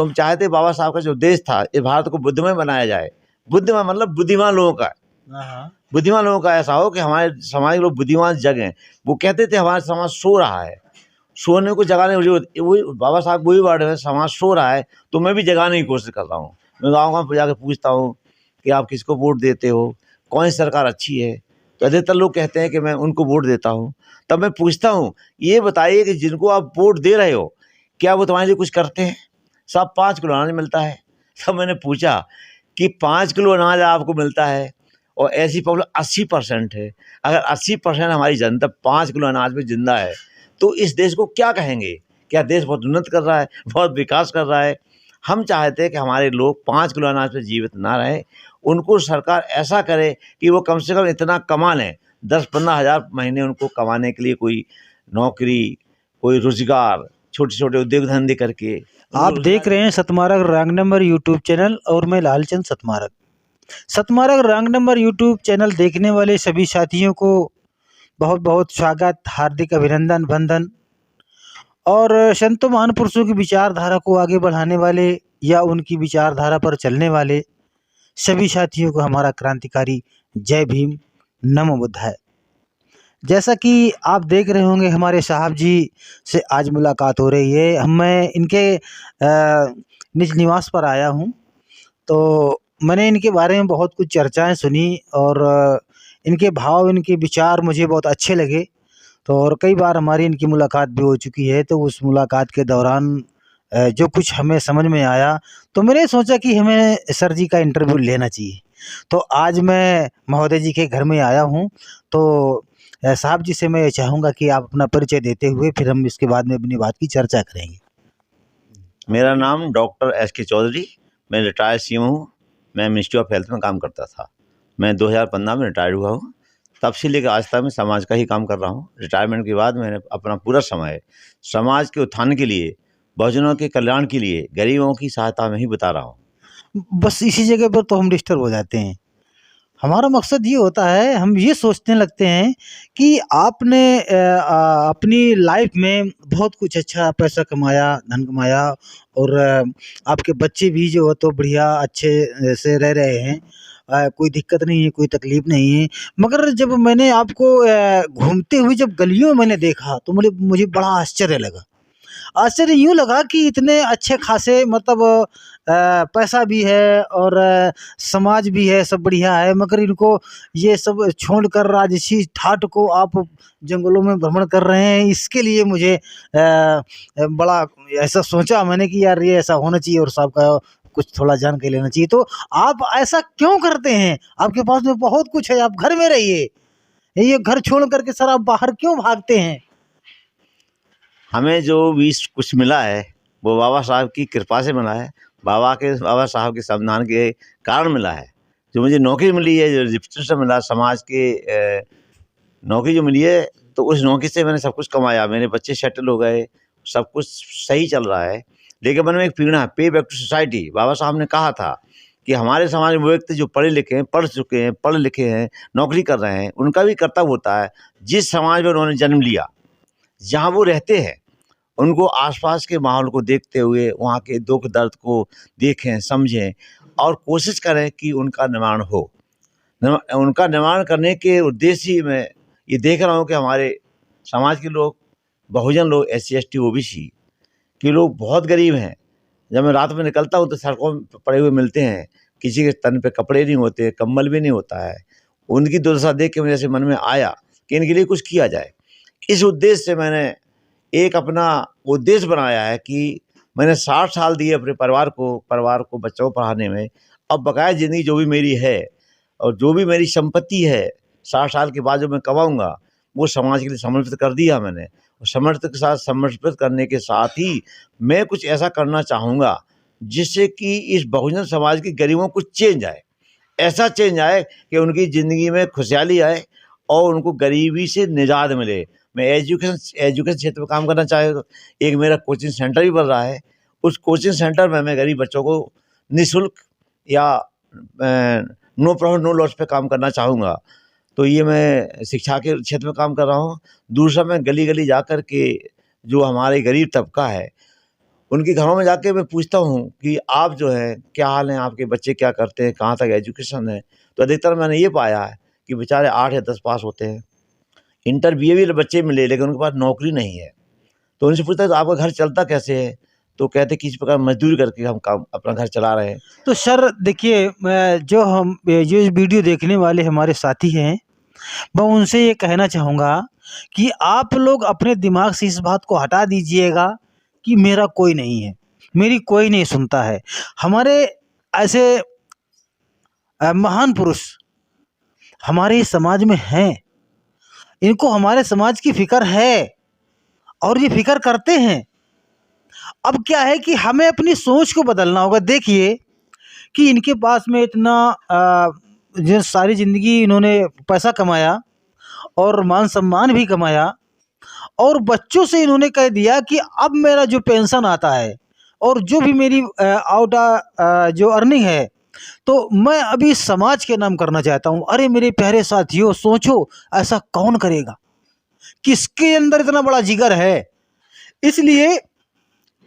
तो हम चाहते बाबा साहब का जो देश था, इस भारत को बुद्धिमय बनाया जाए। बुद्धिमय मतलब बुद्धिमान लोगों का, बुद्धिमान लोगों का ऐसा हो कि हमारे समाज के लोग बुद्धिमान जगें। वो कहते थे हमारा समाज सो रहा है, सोने को जगाने की जरूरत, वही बाबा साहब वही वर्ड है, समाज सो रहा है तो मैं भी जगाने की कोशिश कर रहा हूँ। मैं गाँव जाकर पूछता हूँ कि आप किसको वोट देते हो, कौन सी सरकार अच्छी है, तो अधिकतर लोग कहते हैं कि मैं उनको वोट देता हूँ। तब मैं पूछता हूँ, ये बताइए कि जिनको आप वोट दे रहे हो क्या वो तुम्हारे लिए कुछ करते हैं? सब 5 किलो अनाज मिलता है। तब मैंने पूछा कि 5 किलो अनाज आपको मिलता है और ऐसी पब्लिक 80% है, अगर 80% हमारी जनता 5 किलो अनाज में जिंदा है तो इस देश को क्या कहेंगे? क्या देश बहुत उन्नत कर रहा है, बहुत विकास कर रहा है? हम चाहते हैं कि हमारे लोग 5 किलो अनाज पे जीवित ना रहें, उनको सरकार ऐसा करे कि वो कम से कम इतना कमा लें, 10-15 हज़ार महीने उनको कमाने के लिए कोई नौकरी, कोई रोजगार, छोटे-छोटे उद्योग धंधे करके। आप देख रहे हैं Satmarg rank number YouTube channel और मैं Lalchand Satmarg. Satmarg rank number YouTube channel देखने वाले सभी साथियों को बहुत बहुत स्वागत, हार्दिक अभिनंदन, वंदन। और संतों महापुरुषों की विचारधारा को आगे बढ़ाने वाले या उनकी विचारधारा पर चलने वाले सभी साथियों को हमारा क्रांतिकारी जय भीम, नमो बुद्धाय। जैसा कि आप देख रहे होंगे हमारे साहब जी से आज मुलाकात हो रही है। मैं इनके निज निवास पर आया हूं, तो मैंने इनके बारे में बहुत कुछ चर्चाएं सुनी और इनके भाव, इनके विचार मुझे बहुत अच्छे लगे। तो और कई बार हमारी इनकी मुलाकात भी हो चुकी है। तो उस मुलाकात के दौरान जो कुछ हमें समझ में आया तो मैंने सोचा कि हमें सर जी का इंटरव्यू लेना चाहिए। तो आज मैं महोदय जी के घर में आया हूं। तो साहब जी से मैं ये चाहूँगा कि आप अपना परिचय देते हुए फिर हम इसके बाद में अपनी बात की चर्चा करेंगे। मेरा नाम डॉक्टर एस.के. चौधरी, मैं रिटायर्ड सीएम हूँ। मैं मिनिस्ट्री ऑफ हेल्थ में काम करता था। मैं 2015 में रिटायर्ड हुआ हूँ। तब से लेकर आज तक मैं समाज का ही काम कर रहा हूँ। रिटायरमेंट के बाद मैंने अपना पूरा समय समाज के उत्थान के लिए, बहुजनों के कल्याण के लिए, गरीबों की सहायता में ही बिता रहा हूँ। बस इसी जगह पर तो हम डिस्टर्ब हो जाते हैं। हमारा मकसद ये होता है, हम ये सोचने लगते हैं कि आपने अपनी लाइफ में बहुत कुछ अच्छा पैसा कमाया, धन कमाया और आपके बच्चे भी जो हो तो बढ़िया अच्छे से रह रहे हैं। कोई दिक्कत नहीं है, कोई तकलीफ नहीं है। मगर जब मैंने आपको घूमते हुए जब गलियों में मैंने देखा तो मुझे बड़ा आश्चर्य लगा। आश्चर्य यूँ लगा कि इतने अच्छे खासे मतलब पैसा भी है और समाज भी है, सब बढ़िया है, मगर इनको ये सब छोड़कर राजसी ठाट को आप जंगलों में भ्रमण कर रहे हैं। इसके लिए मुझे बड़ा ऐसा सोचा मैंने कि यार ये ऐसा होना चाहिए और साहब का कुछ थोड़ा जान के लेना चाहिए। तो आप ऐसा क्यों करते हैं? आपके पास में बहुत कुछ है, आप घर में रहिए। ये घर छोड़ करके सर आप बाहर क्यों भागते हैं? हमें जो भी कुछ मिला है वो बाबा साहब की कृपा से मिला है, बाबा साहब के संविधान के कारण मिला है। जो मुझे नौकरी मिली है, जो रिप्रेजेंटेशन मिला समाज के, नौकरी जो मिली है, तो उस नौकरी से मैंने सब कुछ कमाया। मेरे बच्चे सेटल हो गए, सब कुछ सही चल रहा है। लेकिन मन में एक पीड़ा है, पे बैक टू सोसाइटी। बाबा साहब ने कहा था कि हमारे समाज में वो व्यक्ति जो पढ़े लिखे हैं, पढ़ चुके हैं, पढ़ लिखे हैं, नौकरी कर रहे हैं, उनका भी कर्तव्य होता है जिस समाज में उन्होंने जन्म लिया, जहाँ वो रहते हैं, उनको आसपास के माहौल को देखते हुए वहाँ के दुख दर्द को देखें, समझें और कोशिश करें कि उनका निर्माण हो। उनका निर्माण करने के उद्देश्य ही मैं ये देख रहा हूँ कि हमारे समाज के लोग, बहुजन लोग, SC ST OBC के लोग बहुत गरीब हैं। जब मैं रात में निकलता हूँ तो सड़कों में पड़े हुए मिलते हैं, किसी के तन पे कपड़े नहीं होते, कंबल भी नहीं होता है। उनकी दुर्दशा देख के मेरे से मन में आया कि इनके लिए कुछ किया जाए। इस उद्देश्य से मैंने एक अपना उद्देश्य बनाया है कि मैंने 60 साल दिए अपने परिवार को बच्चों को पढ़ाने में। अब बकाया ज़िंदगी जो भी मेरी है और जो भी मेरी संपत्ति है, 60 साल के बाद जो मैं कमाऊँगा वो समाज के लिए समर्पित कर दिया मैंने। और समर्पित करने के साथ ही मैं कुछ ऐसा करना चाहूँगा जिससे कि इस बहुजन समाज के गरीबों को चेंज आए, ऐसा चेंज आए कि उनकी ज़िंदगी में खुशहाली आए और उनको गरीबी से निजात मिले। मैं एजुकेशन क्षेत्र में काम करना चाहे तो एक मेरा कोचिंग सेंटर भी बन रहा है। उस कोचिंग सेंटर में मैं गरीब बच्चों को निःशुल्क या नो प्रॉफिट नो लॉस पे काम करना चाहूँगा। तो ये मैं शिक्षा के क्षेत्र में काम कर रहा हूँ। दूसरा मैं गली गली जा कर के जो हमारे गरीब तबका है उनके घरों में जाके मैं पूछता हूँ कि आप जो है क्या हाल है, आपके बच्चे क्या करते हैं, कहाँ तक एजुकेशन है, तो अधिकतर मैंने ये पाया है कि बेचारे 8 या 10 पास होते हैं, इंटर BA भी बच्चे मिले लेकिन उनके पास नौकरी नहीं है। तो उनसे पूछता है तो आपका घर चलता कैसे है, तो कहते किसी प्रकार मजदूरी करके हम काम अपना घर चला रहे हैं। तो सर देखिए, जो इस वीडियो देखने वाले हमारे साथी हैं, मैं उनसे ये कहना चाहूँगा कि आप लोग अपने दिमाग से इस बात को हटा दीजिएगा कि मेरा कोई नहीं है, मेरी कोई नहीं सुनता है। हमारे ऐसे महान पुरुष हमारे समाज में हैं, इनको हमारे समाज की फ़िक्र है और ये फ़िक्र करते हैं। अब क्या है कि हमें अपनी सोच को बदलना होगा। देखिए कि इनके पास में इतना जो सारी ज़िंदगी इन्होंने पैसा कमाया और मान सम्मान भी कमाया, और बच्चों से इन्होंने कह दिया कि अब मेरा जो पेंशन आता है और जो भी मेरी जो अर्निंग है, तो मैं अभी समाज के नाम करना चाहता हूँ। अरे मेरे प्यारे साथियों, सोचो ऐसा कौन करेगा? किसके अंदर इतना बड़ा जिगर है? इसलिए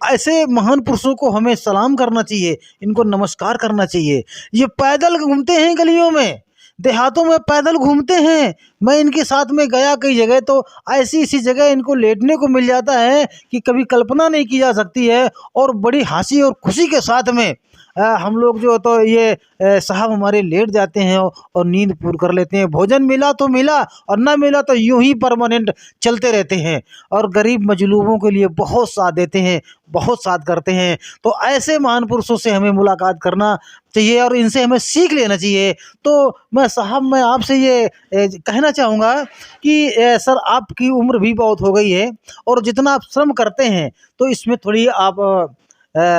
ऐसे महान पुरुषों को हमें सलाम करना चाहिए, इनको नमस्कार करना चाहिए। ये पैदल घूमते हैं गलियों में, देहातों में पैदल घूमते हैं। मैं इनके साथ में गया कई जगह, तो ऐसी ऐसी जगह इनको लेटने को मिल जाता है कि कभी कल्पना नहीं की जा सकती है। और बड़ी हंसी और खुशी के साथ में हम लोग जो तो ये साहब हमारे लेट जाते हैं और नींद पूरी कर लेते हैं। भोजन मिला तो मिला और ना मिला तो यूं ही परमानेंट चलते रहते हैं, और गरीब मजलूमों के लिए बहुत साथ देते हैं, बहुत साथ करते हैं। तो ऐसे महान पुरुषों से हमें मुलाकात करना चाहिए और इनसे हमें सीख लेना चाहिए। तो मैं आपसे ये कहना चाहूँगा कि सर आपकी उम्र भी बहुत हो गई है, और जितना आप श्रम करते हैं तो इसमें थोड़ी आप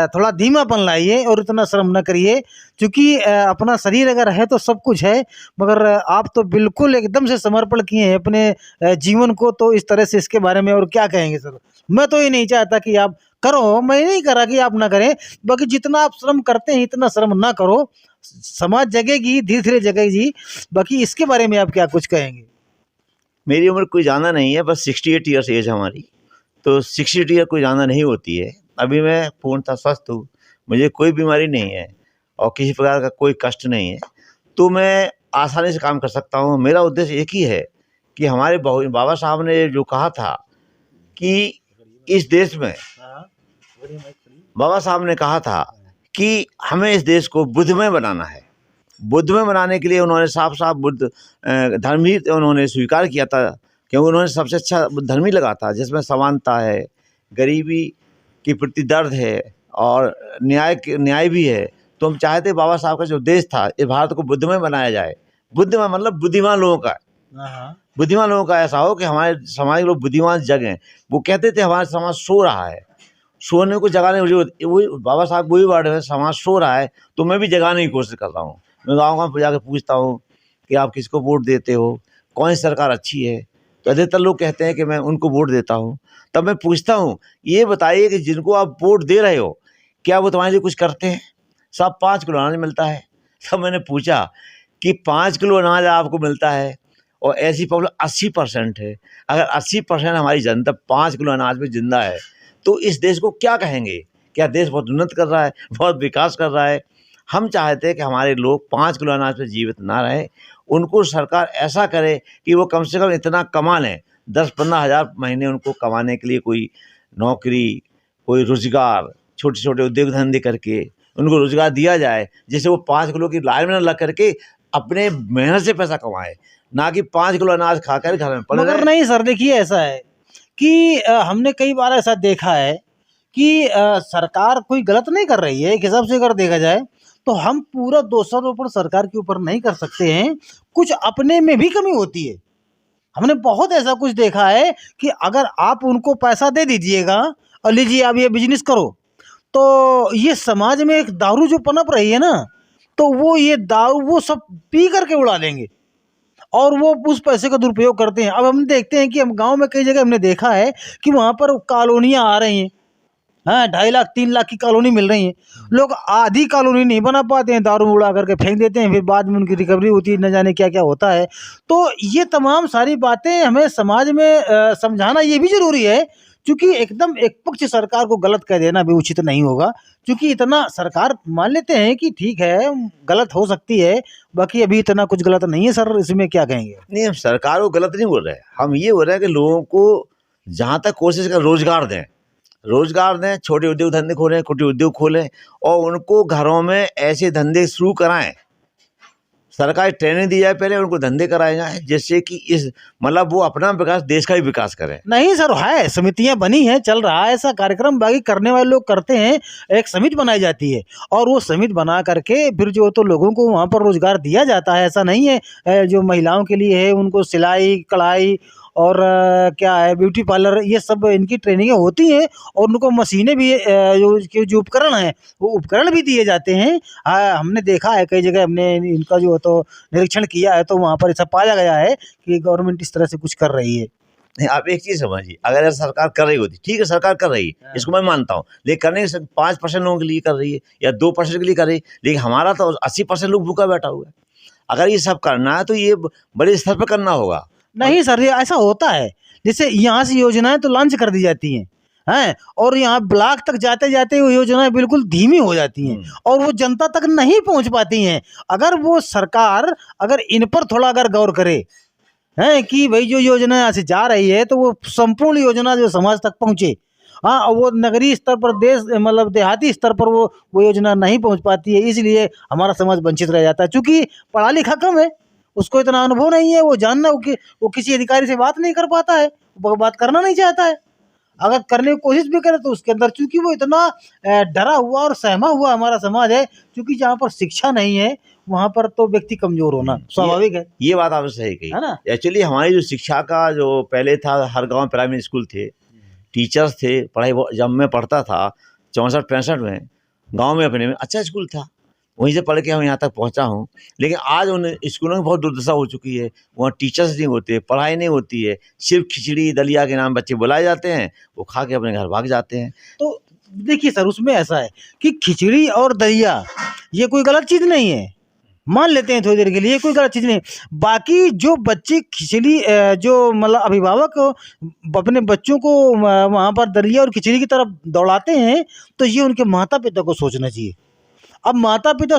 थोड़ा धीमापन लाइए और इतना श्रम न करिए, क्योंकि अपना शरीर अगर है तो सब कुछ है। मगर आप तो बिल्कुल एकदम से समर्पण किए हैं अपने जीवन को, तो इस तरह से इसके बारे में और क्या कहेंगे सर? मैं तो ये नहीं चाहता कि आप करो, मैं नहीं करा कि आप ना करें, बाकी जितना आप श्रम करते हैं इतना श्रम ना करो। समाज जगेगी, धीरे धीरे जगेगी। बाकी इसके बारे में आप क्या कुछ कहेंगे? मेरी उम्र कोई ज़्यादा नहीं है, बस 68 ईयर्स एज है हमारी। तो 68 ईयर कोई ज़्यादा नहीं होती है। अभी मैं पूर्णतः स्वस्थ हूँ, मुझे कोई बीमारी नहीं है और किसी प्रकार का कोई कष्ट नहीं है, तो मैं आसानी से काम कर सकता हूँ। मेरा उद्देश्य एक ही है कि हमारे बाबा साहब ने जो कहा था कि इस देश में, बाबा साहब ने कहा था कि हमें इस देश को बुद्धमय बनाना है। बुद्धमय बनाने के लिए उन्होंने साफ बुद्ध धर्म ही उन्होंने स्वीकार किया था, क्योंकि उन्होंने सबसे अच्छा धर्म ही लगा था जिसमें समानता है, गरीबी के प्रति दर्द है और न्याय भी है। तो हम चाहते बाबा साहब का जो देश था, इस भारत को बुद्धमय बनाया जाए। बुद्धमय मतलब बुद्धिमान लोगों का, बुद्धिमान लोगों का ऐसा हो कि हमारे समाज के लोग बुद्धिमान जगें। वो कहते थे हमारा समाज सो रहा है, सोने को जगाने की वही बाबा साहब वही वर्ड है, समाज सो रहा है तो मैं भी जगाने की कोशिश कर रहा हूँ। मैं गाँव जाकर पूछता हूँ कि आप किसको वोट देते हो, कौन सी सरकार अच्छी है, तो अधिकतर लोग कहते हैं कि मैं उनको वोट देता हूँ। तब मैं पूछता हूँ, ये बताइए कि जिनको आप वोट दे रहे हो क्या वो तुम्हारे लिए कुछ करते हैं? सब 5 किलो अनाज मिलता है। तब मैंने पूछा कि 5 किलो अनाज आपको मिलता है और ऐसी पब्लिक 80% है, अगर 80% हमारी जनता 5 किलो अनाज में जिंदा है तो इस देश को क्या कहेंगे? क्या देश बहुत उन्नत कर रहा है, बहुत विकास कर रहा है? हम चाहते हैं कि हमारे लोग 5 किलो अनाज पे जीवित ना रहें, उनको सरकार ऐसा करे कि वो कम से कम इतना कमा लें, 10-15 हज़ार महीने उनको कमाने के लिए कोई नौकरी, कोई रोजगार, छोटे छोटे उद्योग धंधे करके उनको रोजगार दिया जाए, जिससे वो 5 किलो की लाइन में न लग करके अपने मेहनत से पैसा कमाए, ना कि 5 किलो अनाज खाकर घर में पड़े मगर रहें। नहीं सर, देखिए ऐसा है कि हमने कई बार ऐसा देखा है कि सरकार कोई गलत नहीं कर रही है। एक हिसाब से अगर देखा जाए तो हम पूरा दोषारोपण सरकार के ऊपर नहीं कर सकते हैं, कुछ अपने में भी कमी होती है। हमने बहुत ऐसा कुछ देखा है कि अगर आप उनको पैसा दे दीजिएगा और लीजिए आप ये बिजनेस करो, तो ये समाज में एक दारू जो पनप रही है ना, तो वो ये दारू वो सब पी करके उड़ा देंगे और वो उस पैसे का दुरुपयोग करते हैं। अब हम देखते हैं कि हम गांव में कई जगह हमने देखा है कि वहाँ पर कॉलोनियाँ आ रही हैं, हाँ 2.5 लाख 3 लाख की कॉलोनी मिल रही है। लोग आधी कॉलोनी नहीं बना पाते हैं, दारू उड़ा करके फेंक देते हैं, फिर बाद में उनकी रिकवरी होती है, न जाने क्या क्या होता है। तो ये तमाम सारी बातें हमें समाज में समझाना ये भी ज़रूरी है, चूँकि एकदम एक पक्ष सरकार को गलत कह देना भी उचित नहीं होगा, क्योंकि इतना सरकार मान लेते हैं कि ठीक है, गलत हो सकती है, बाकी अभी इतना कुछ गलत नहीं है सर, इसमें क्या कहेंगे? नहीं, हम सरकार को गलत नहीं बोल रहे हैं, हम ये बोल रहे हैं कि लोगों को जहाँ तक कोशिश कर रोजगार दें, छोटे उद्योग धंधे खोलें, कुटीर उद्योग खोलें और उनको घरों में ऐसे धंधे शुरू कराएं। सरकारी ट्रेनिंग दी जाए, पहले उनको धंधे कराए जाएं, जिससे कि इस मतलब वो अपना विकास, देश का भी विकास करें। नहीं सर, है, समितियां बनी हैं, चल रहा है ऐसा कार्यक्रम, बाकी करने वाले लोग करते हैं। एक समिति बनाई जाती है और वो समिति बना करके फिर जो तो लोगों को वहाँ पर रोजगार दिया जाता है। ऐसा नहीं है जो महिलाओं के लिए है उनको सिलाई कढ़ाई और क्या है ब्यूटी पार्लर, ये सब इनकी ट्रेनिंगें होती हैं और उनको मशीनें भी जो उपकरण हैं वो उपकरण भी दिए जाते हैं। हमने देखा है कई जगह, हमने इनका जो तो निरीक्षण किया है, तो वहाँ पर ऐसा पाया गया है कि गवर्नमेंट इस तरह से कुछ कर रही है। नहीं, आप एक चीज़ समझिए, अगर ऐसा सरकार कर रही होती, ठीक है, सरकार कर रही है, इसको मैं मानता हूँ, लेकिन करने 5% लोगों के लिए कर रही है या 2% के लिए कर रही है, लेकिन हमारा तो 80% लोग भूखा बैठा हुआ है। अगर ये सब करना है तो ये बड़े स्तर पर करना होगा। नहीं सर, ये ऐसा होता है, जैसे यहाँ से योजनाएं तो लॉन्च कर दी जाती हैं और यहाँ ब्लॉक तक जाते जाते वो योजनाएं बिल्कुल धीमी हो जाती हैं और वो जनता तक नहीं पहुँच पाती हैं। अगर वो सरकार अगर इन पर थोड़ा अगर गौर करे कि भाई जो योजना यहाँ से जा रही है तो वो संपूर्ण योजना जो समाज तक पहुँचे। हाँ, और वो नगरीय स्तर पर मतलब देहाती स्तर पर वो योजना नहीं पहुँच पाती है, इसलिए हमारा समाज वंचित रह जाता है। चूँकि पढ़ा लिखा कम है, उसको इतना अनुभव नहीं है, वो जानना वो किसी अधिकारी से बात नहीं कर पाता है, वो बात करना नहीं चाहता है। अगर करने की कोशिश भी करे तो उसके अंदर चूँकि वो इतना डरा हुआ और सहमा हुआ हमारा समाज है, क्योंकि जहाँ पर शिक्षा नहीं है वहाँ पर तो व्यक्ति कमजोर होना स्वाभाविक है। ये बात आपने सही कही, है ना? एक्चुअली हमारी जो शिक्षा का जो पहले था, हर गांव प्राइमरी स्कूल थे, टीचर्स थे, पढ़ाई जब मैं पढ़ता था 64-65 में, गांव में अपने में अच्छा स्कूल था, वहीं से पढ़ के हम यहाँ तक पहुँचा हूँ। लेकिन आज उन स्कूलों में बहुत दुर्दशा हो चुकी है, वहाँ टीचर्स नहीं होते, पढ़ाई नहीं होती है, सिर्फ खिचड़ी दलिया के नाम बच्चे बुलाए जाते हैं, वो खा के अपने घर भाग जाते हैं। तो देखिए सर, उसमें ऐसा है कि खिचड़ी और दलिया ये कोई गलत चीज़ नहीं है, मान लेते हैं थोड़ी देर के लिए, कोई गलत चीज़ नहीं। बाकी जो बच्चे खिचड़ी जो मतलब अभिभावक अपने बच्चों को वहाँ पर दलिया और खिचड़ी की तरफ दौड़ाते हैं, तो ये उनके माता पिता को सोचना चाहिए। अब माता पिता